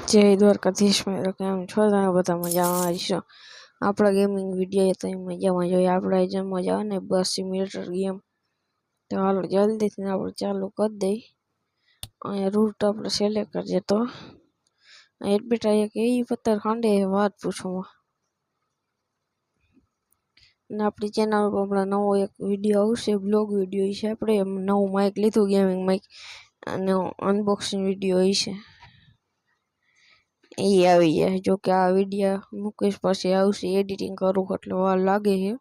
જય દ્વારકાધીશ મિત્રો, કેમ છો તમે બધા? મજામાં આવીશો. આપણા ગેમિંગ વિડીયો તો મજામાં જોઈએ. આપણે જમવા જવા ને બસ સિમ્યુલેટર ગેમ, તો હાલો જલ્દીથી આપણે ચાલુ કરી દઈ. અહીંયા રૂટ આપણે સિલેક્ટ કરીએ તો એડમિટ આવ્યા કે એ પત્તર ખાંડે વાત પૂછવામાં. અને આપણી ચેનલ પર હમણાં નવો એક વિડીયો આવશે, બ્લોગ વિડીયો છે. આપણે નવું માઇક લીધું, ગેમિંગ માઇક, અને અનબોક્સિંગ વિડીયો છે એ આવી જાય. જો કે આ વિડીયો મુકેશ પછી આવશે, એડિટિંગ કરું એટલે વાર લાગે છે.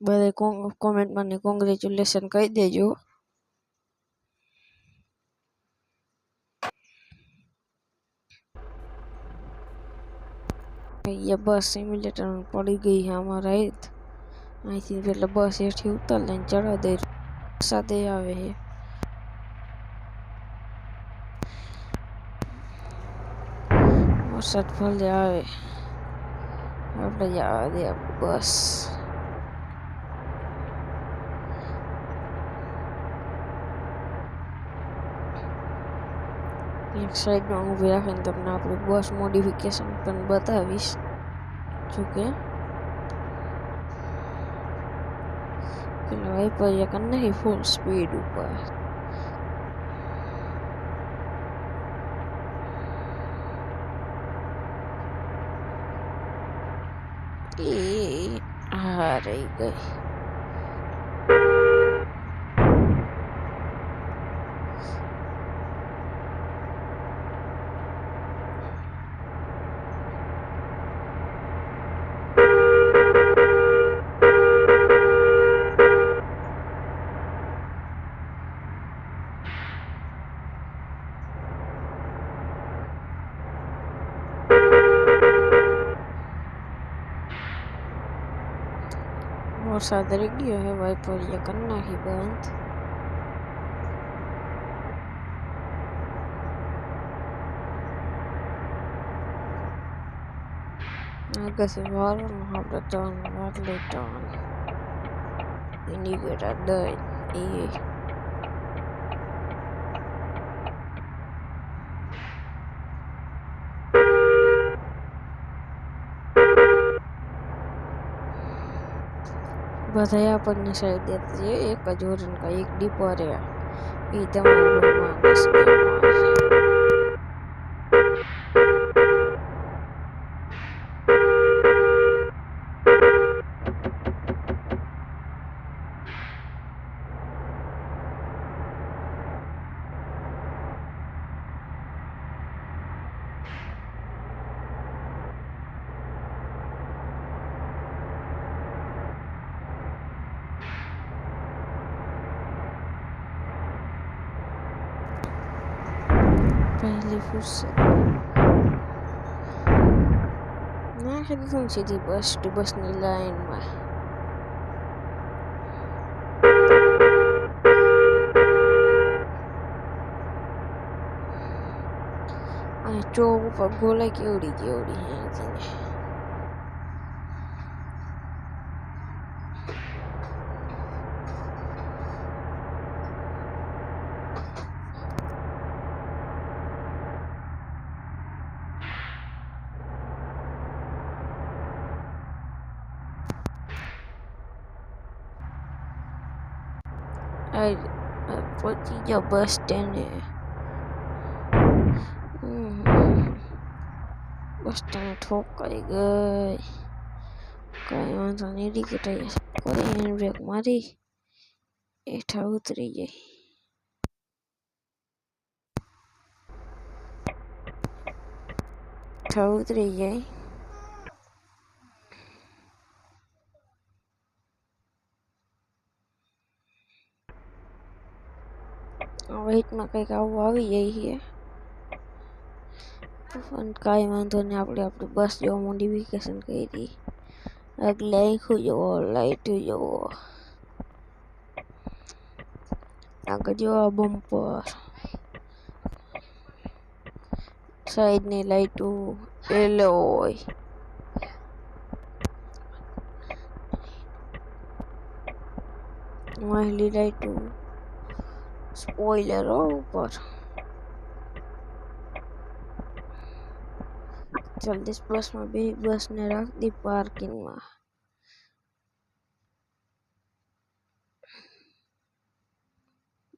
બધા કોમેન્ટમાં ને કોંગ્રેચ્યુલેશન કહી દેજો. ये बस सिम्युलेटर में पड़ी गई है हमारा हित। અહીંથી એટલે બસ હેઠી ઉતાર લઈને ચડા દે સાથે આવે છે. વરસાદ ભલે આવે, આપણે જવા દે આપણી બસ. એક સાઈડમાં ઊભી રાખીને તમને આપણી બસ મોડિફિકેશન પણ બતાવીશ. જોકે પેલા વાઇપર એક નહીં ફૂલ સ્પીડ ઉપર. હા રહી ગઈ. વરસાદ રહી ગયો હે, વાઇપર કરી નાખી બંધ. આગળથી વાળવાનું આપણે ટર્ન વાટલી ટર્ન ઇન્ડિકેટર દઈ એ બધા આપણને સાઈડ દેતી છે. એક જ ઓરન કા એક ડીપર है, એ તમારું માણસ पहली फुर्सत નાખી દીધું ને સીધી બસની લાઈનમાં. આ ચોક ઉપર ગોલાઈ કેવડી કેવડી હે. પહોંચી જાઓ બસ સ્ટેન્ડે. બસ સ્ટેન્ડ ઠોકાઈ ગઈ. કઈ વાંધો નહીં, ઇન્ડિકેટર કરી હેન્ડ બ્રેક મારી હેઠા ઉતરી જાય. હેઠા ઉતરી જાય. વેઇટમાં કંઈક આવું આવી જાય છે, પણ કાંઈ વાંધો નહીં. આપણી બસ જેવો મોડિફિકેશન કરી. આગળ આખું જુઓ, લાઇટ જુઓ, આગળ જુઓ બમ્પર, સાઈડની લાઇટો એલોય. માહિલી રાઈટું સ્પોઇલર ઉપર જલ્દી બસમાં બે બસને રાખ દી પાર્કિંગમાં.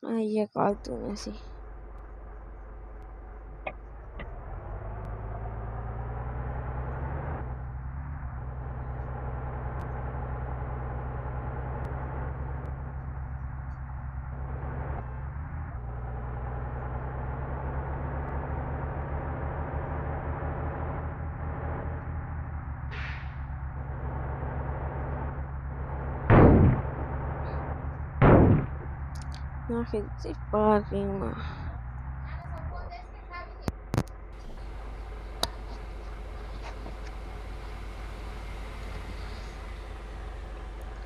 અહીંયા આવતું નથી. નાખી દીધી પાર્કિંગમાં.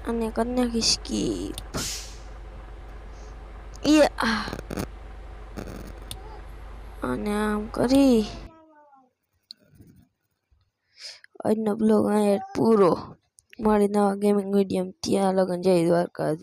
અને કરી નાખી સ્કીપ. અને આમ કરી આજનો બ્લોગ અહીંયા પૂરો. મારી નવા ગેમિંગ વિડીયો ત્યાં લગન જય દ્વારકા.